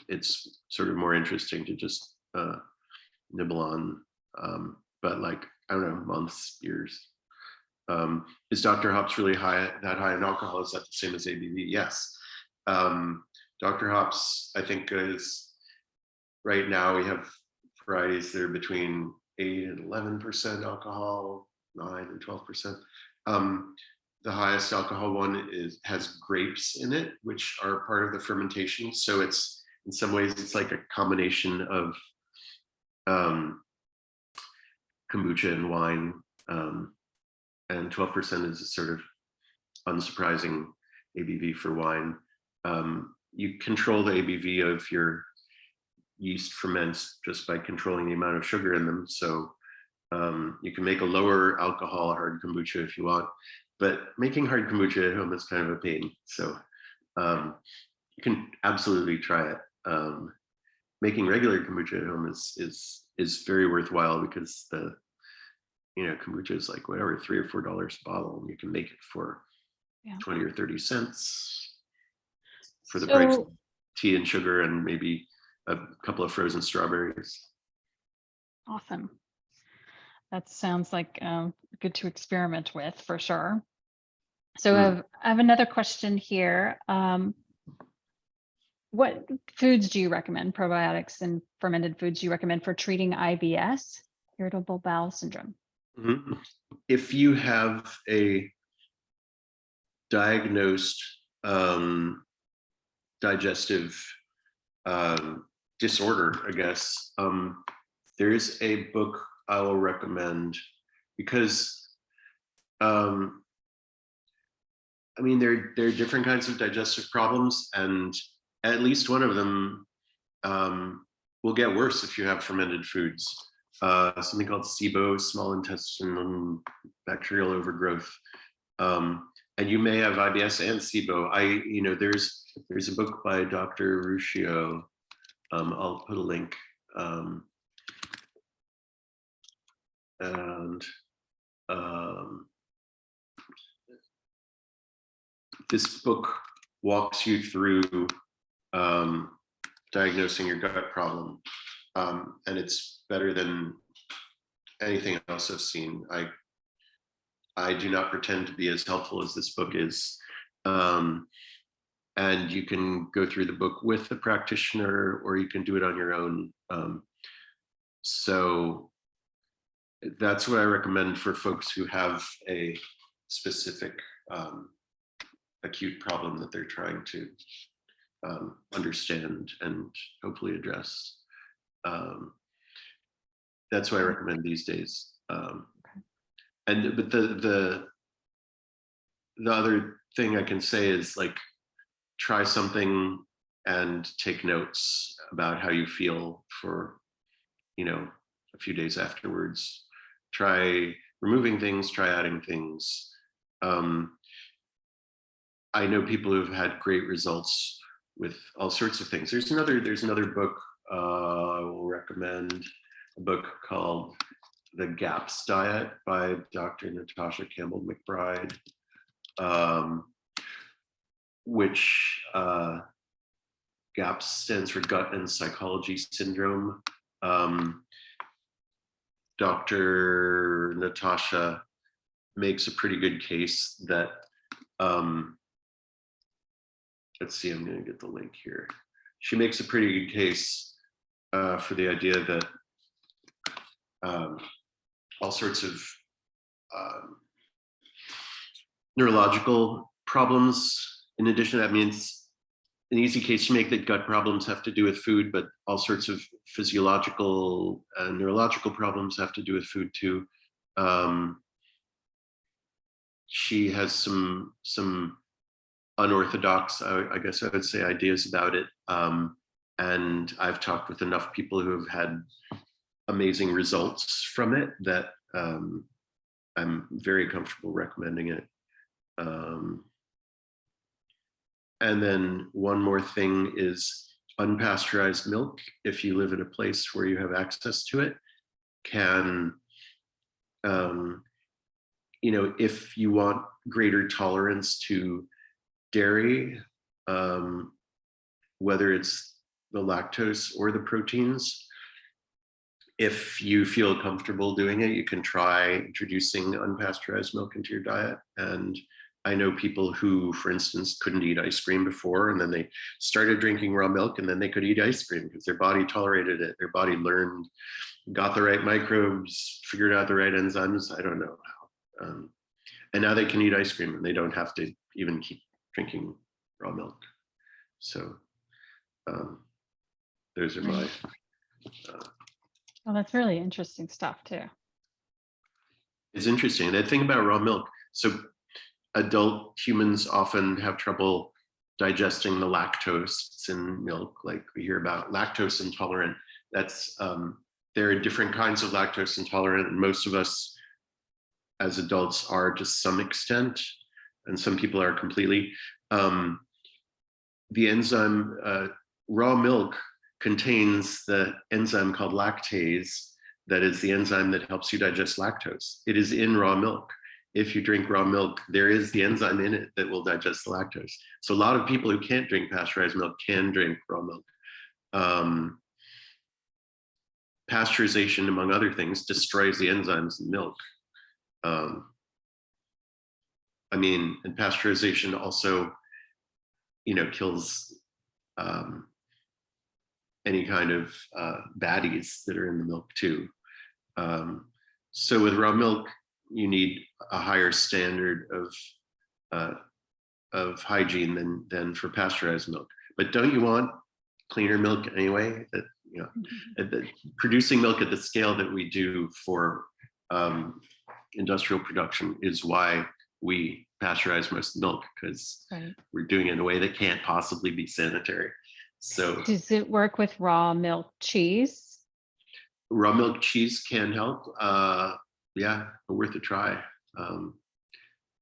B: it's sort of more interesting to just nibble on. But like, I don't know, months, years. Is Dr. Hops really that high in alcohol? Is that the same as ABV? Yes. Dr. Hops, I think, is right now we have varieties that are between 8 and 11% alcohol, 9 and 12%. The highest alcohol one has grapes in it, which are part of the fermentation. So it's, in some ways, it's like a combination of kombucha and wine, and 12% is a sort of unsurprising ABV for wine. You control the ABV of your yeast ferments just by controlling the amount of sugar in them. So you can make a lower alcohol hard kombucha if you want, but making hard kombucha at home is kind of a pain. So you can absolutely try it. Making regular kombucha at home is very worthwhile because the, you know, kombucha is like whatever, $3 or $4 a bottle, and you can make it for 20 or 30 cents for the price of tea and sugar and maybe a couple of frozen strawberries.
A: Awesome. That sounds like good to experiment with for sure. So I have another question here. What foods do you recommend, probiotics and fermented foods do you recommend for treating IBS, irritable bowel syndrome?
B: If you have a diagnosed digestive disorder, I guess, there is a book I will recommend because, I mean, there are different kinds of digestive problems, and at least one of them will get worse if you have fermented foods. Something called SIBO, small intestinal bacterial overgrowth. And you may have IBS and SIBO. You know, there's a book by Dr. Ruscio. I'll put a link. This book walks you through diagnosing your gut problem. And it's better than anything else I've seen. I do not pretend to be as helpful as this book is. And you can go through the book with the practitioner, or you can do it on your own. So that's what I recommend for folks who have a specific acute problem that they're trying to understand and hopefully address. That's what I recommend these days. But the other thing I can say is, like, try something and take notes about how you feel for, a few days afterwards. Try removing things, try adding things. I know people who've had great results with all sorts of things. There's another book I will recommend, a book called The GAPS Diet by Dr. Natasha Campbell McBride, which GAPS stands for Gut and Psychology Syndrome. Dr. Natasha makes a pretty good case that, let's see, I'm going to get the link here. She makes a pretty good case for the idea that all sorts of neurological problems, in addition to that, means an easy case to make that gut problems have to do with food, but all sorts of physiological and neurological problems have to do with food too. She has some unorthodox, I guess I would say, ideas about it. And I've talked with enough people who have had amazing results from it that I'm very comfortable recommending it. And then one more thing is unpasteurized milk, if you live in a place where you have access to it, can, if you want greater tolerance to dairy, whether it's the lactose or the proteins, if you feel comfortable doing it, you can try introducing unpasteurized milk into your diet. And I know people who, for instance, couldn't eat ice cream before, and then they started drinking raw milk, and then they could eat ice cream because their body tolerated it. Their body learned, got the right microbes, figured out the right enzymes. I don't know how. And now they can eat ice cream, and they don't have to even keep drinking raw milk. So those are my...
A: Well, that's really interesting stuff too.
B: It's interesting. The thing about raw milk, so adult humans often have trouble digesting the lactose in milk. Like we hear about lactose intolerant. That's there are different kinds of lactose intolerant, and most of us as adults are to some extent, and some people are completely. The enzyme, raw milk contains the enzyme called lactase, that is the enzyme that helps you digest lactose. It is in raw milk. If you drink raw milk, there is the enzyme in it that will digest the lactose. So a lot of people who can't drink pasteurized milk can drink raw milk. Pasteurization, among other things, destroys the enzymes in milk. And pasteurization also, kills any kind of baddies that are in the milk too. So with raw milk, you need a higher standard of hygiene than for pasteurized milk. But don't you want cleaner milk anyway? That producing milk at the scale that we do for industrial production is why we pasteurize most milk, because we're doing it in a way that can't possibly be sanitary. So
A: does it work with raw milk cheese?
B: Raw milk cheese can help. Yeah, worth a try.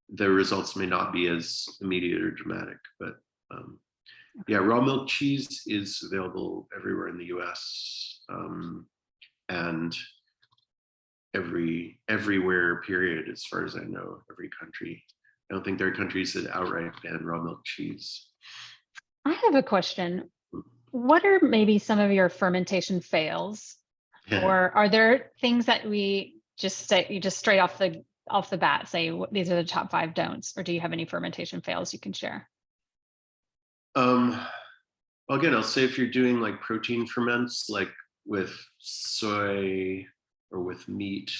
B: The results may not be as immediate or dramatic, but yeah, raw milk cheese is available everywhere in the US, and everywhere, period, as far as I know, every country. I don't think there are countries that outright ban raw milk cheese.
A: I have a question. What are maybe some of your fermentation fails? Or are there things that we just say, you just straight off the bat say these are the top 5 don'ts, or do you have any fermentation fails you can share?
B: Well, again, I'll say if you're doing like protein ferments, like with soy or with meat,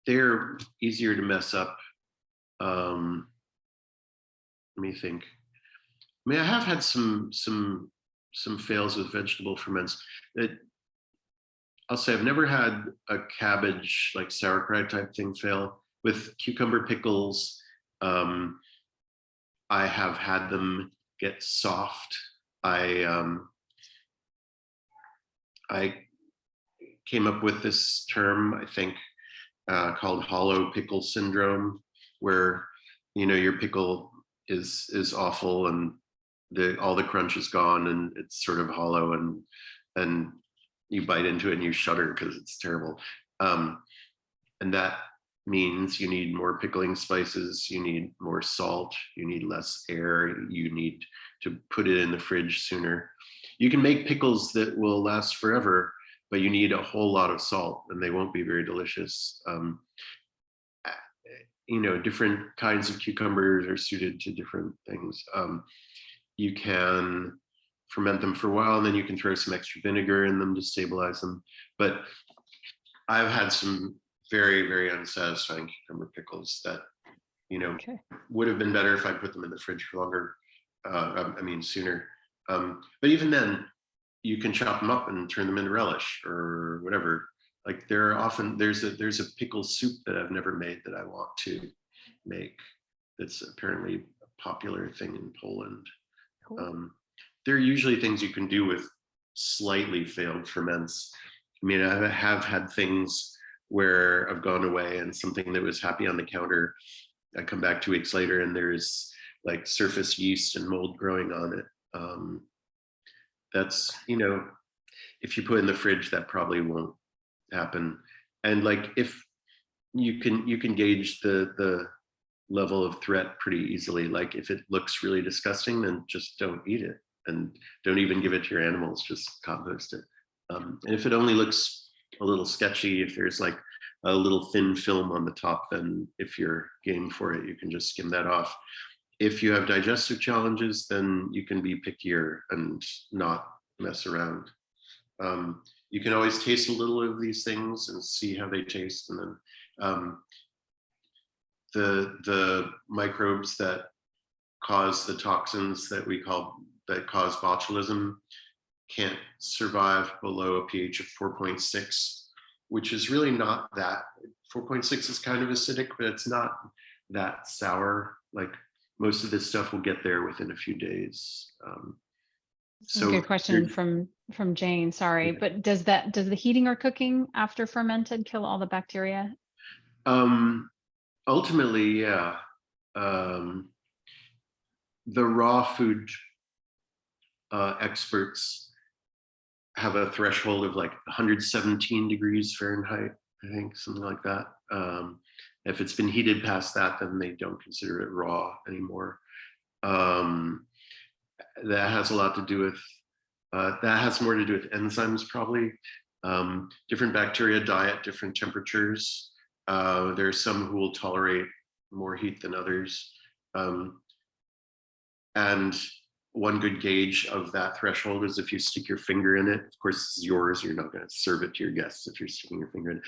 B: they're easier to mess up. Let me think. I mean, I have had some fails with vegetable ferments. I'll say I've never had a cabbage, like sauerkraut type thing fail. With cucumber pickles, I have had them get soft. I came up with this term, I think, called hollow pickle syndrome, where your pickle is awful and all the crunch is gone and it's sort of hollow, and you bite into it and you shudder because it's terrible. And that means you need more pickling spices, you need more salt, you need less air, you need to put it in the fridge sooner. You can make pickles that will last forever, but you need a whole lot of salt and they won't be very delicious. Different kinds of cucumbers are suited to different things. You can ferment them for a while and then you can throw some extra vinegar in them to stabilize them. But I've had some very, very unsatisfying cucumber pickles that, would have been better if I put them in the fridge for longer, sooner. But even then, you can chop them up and turn them into relish or whatever. Like there's a pickle soup that I've never made that I want to make. That's apparently a popular thing in Poland. Cool. There are usually things you can do with slightly failed ferments. I mean, I have had things where I've gone away and something that was happy on the counter, I come back 2 weeks later and there's like surface yeast and mold growing on it. That's, if you put it in the fridge, that probably won't happen. And like, if you can gauge the level of threat pretty easily. Like if it looks really disgusting, then just don't eat it and don't even give it to your animals, just compost it. And if it only looks a little sketchy, if there's like a little thin film on the top, then if you're game for it, you can just skim that off. If you have digestive challenges, then you can be pickier and not mess around. You can always taste a little of these things and see how they taste. And then the microbes that cause the toxins that cause botulism can't survive below a pH of 4.6, which is really not that. 4.6 is kind of acidic, but it's not that sour. Like most of this stuff will get there within a few days. So
A: good question from Jane. Sorry, yeah. But does the heating or cooking after fermented kill all the bacteria?
B: Ultimately, yeah. The raw food experts have a threshold of like 117 degrees Fahrenheit, I think, something like that. If it's been heated past that, then they don't consider it raw anymore. That has a lot to do with, that has more to do with enzymes probably. Different bacteria die at different temperatures. There are some who will tolerate more heat than others. And one good gauge of that threshold is if you stick your finger in it. Of course, it's yours. You're not going to serve it to your guests if you're sticking your finger in it.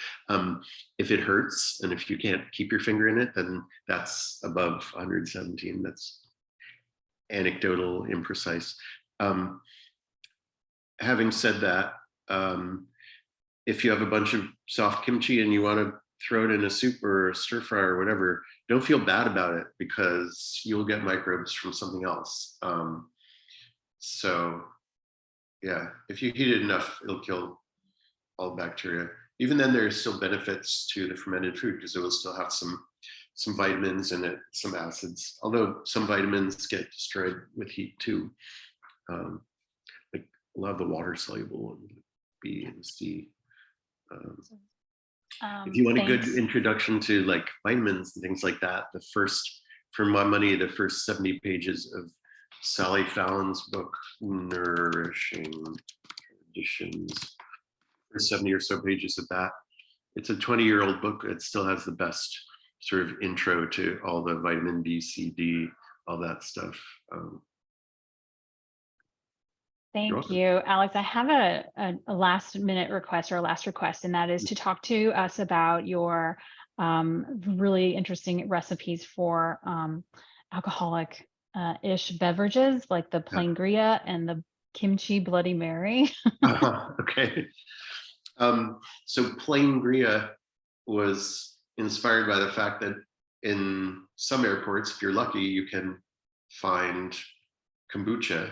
B: If it hurts and if you can't keep your finger in it, then that's above 117. That's anecdotal, imprecise. Having said that, if you have a bunch of soft kimchi and you want to throw it in a soup or a stir fry or whatever, don't feel bad about it because you'll get microbes from something else. So yeah, if you heat it enough, it'll kill all bacteria. Even then, there's still benefits to the fermented food because it will still have some vitamins in it, some acids, although some vitamins get destroyed with heat too. Like a lot of the water soluble and B and C. If you want a good introduction to like vitamins and things like that, for my money, the first 70 pages of Sally Fallon's book, Nourishing Traditions, for 70 or so pages of that it's a 20-year-old book. It still has the best sort of intro to all the vitamin B, C, D, all that stuff.
A: Thank you, Alex. I have a last minute request, or a last request, and that is to talk to us about your really interesting recipes for alcoholic ish beverages, like the plain Gria and the kimchi Bloody Mary.
B: Okay. So plain Gria was inspired by the fact that in some airports, if you're lucky, you can find kombucha.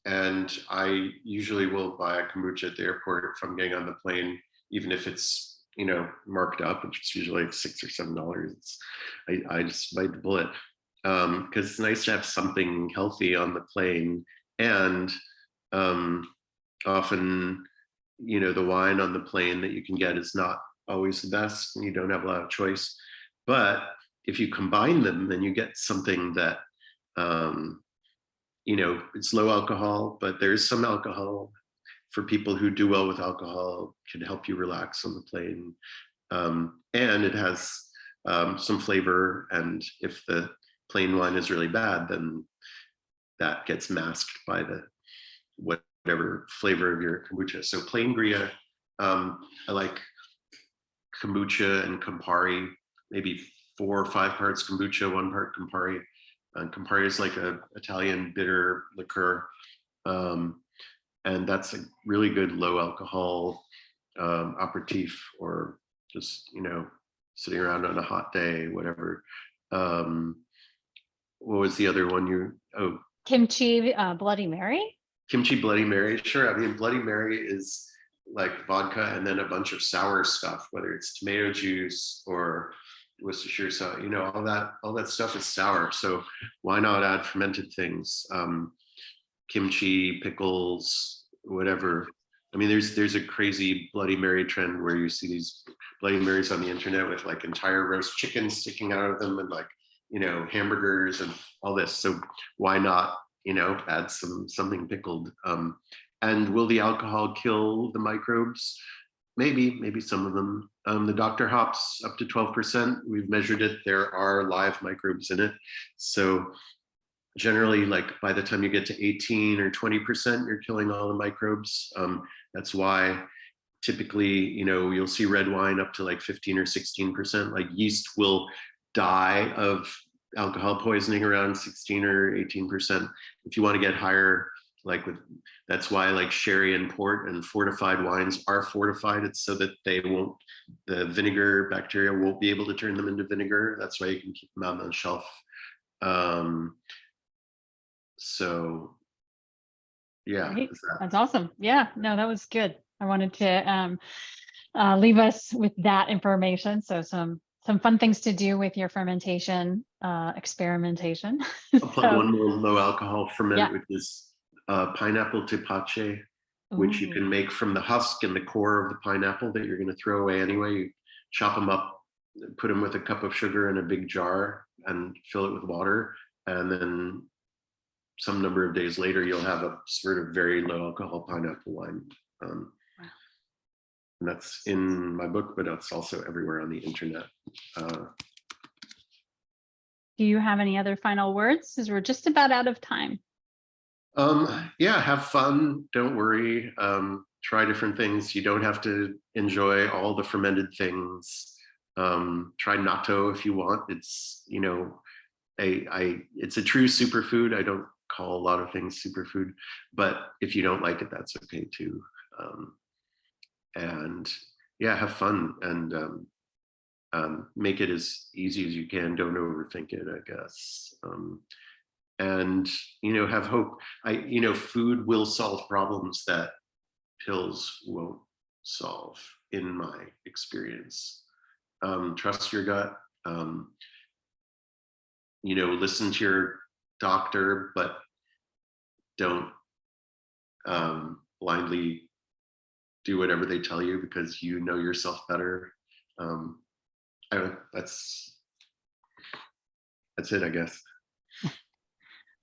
B: And I usually will buy a kombucha at the airport if I'm getting on the plane, even if it's, you know, marked up, which is usually like $6 or $7. I just bite the bullet because it's nice to have something healthy on the plane. And often, you know, the wine on the plane that you can get is not always the best, and you don't have a lot of choice. But if you combine them, then you get something that you know, it's low alcohol, but there's some alcohol for people who do well with alcohol, can help you relax on the plane. And it has some flavor. And if the plain wine is really bad, then that gets masked by the whatever flavor of your kombucha. So plain Gria, I like kombucha and Campari, maybe 4 or 5 parts kombucha, 1 part Campari. Campari is like an Italian bitter liqueur, and that's a really good low alcohol aperitif, or just, you know, sitting around on a hot day, whatever. What was the other one?
A: Kimchi Bloody Mary?
B: Kimchi Bloody Mary, sure. I mean, Bloody Mary is like vodka and then a bunch of sour stuff, whether it's tomato juice or Worcestershire sauce, you know, all that stuff is sour. So why not add fermented things? Kimchi, pickles, whatever. I mean, there's a crazy Bloody Mary trend where you see these Bloody Marys on the internet with like entire roast chickens sticking out of them, and like, you know, hamburgers and all this. So why not, you know, add something pickled? And will the alcohol kill the microbes? Maybe some of them. The Dr. hops up to 12%. We've measured it. There are live microbes in it. So generally, like by the time you get to 18 or 20%, you're killing all the microbes. That's why typically, you know, you'll see red wine up to like 15 or 16%. Like yeast will die of alcohol poisoning around 16 or 18%. If you want to get higher, like that's why like sherry and port and fortified wines are fortified. It's so that the vinegar bacteria won't be able to turn them into vinegar. That's why you can keep them out on the shelf. So yeah.
A: That's awesome. Yeah, no, that was good. I wanted to leave us with that information. So some fun things to do with your fermentation experimentation.
B: I'll plug one more low alcohol ferment, which is pineapple tepache, which you can make from the husk and the core of the pineapple that you're going to throw away anyway. You chop them up, put them with a cup of sugar in a big jar and fill it with water. And then some number of days later, you'll have a sort of very low alcohol pineapple wine. And that's in my book, but it's also everywhere on the internet.
A: Do you have any other final words? Because we're just about out of time.
B: Yeah, have fun. Don't worry. Try different things. You don't have to enjoy all the fermented things. Try natto if you want. It's, you know, it's a true superfood. I don't call a lot of things superfood, but if you don't like it, that's okay too. And yeah, have fun and make it as easy as you can. Don't overthink it, I guess. And, you know, have hope. You know, food will solve problems that pills won't solve, in my experience. Trust your gut. You know, listen to your doctor, but don't blindly do whatever they tell you because you know yourself better. That's it, I guess.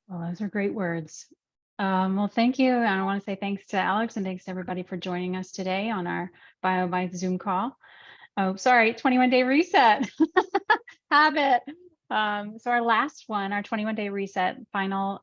A: Well, those are great words. Well, thank you. And I want to say thanks to Alex and thanks to everybody for joining us today on our BioBytes Zoom call. Oh, sorry, 21-day reset habit. So our last one, our 21-day reset final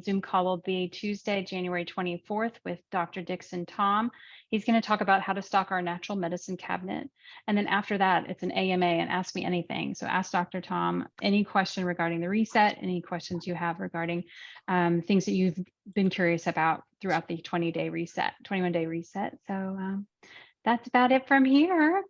A: Zoom call will be Tuesday, January 24th with Dr. Dixon Tom. He's going to talk about how to stock our natural medicine cabinet. And then after that, it's an AMA and ask me anything. So ask Dr. Tom any question regarding the reset, any questions you have regarding things that you've been curious about throughout the 21-day reset. So that's about it from here.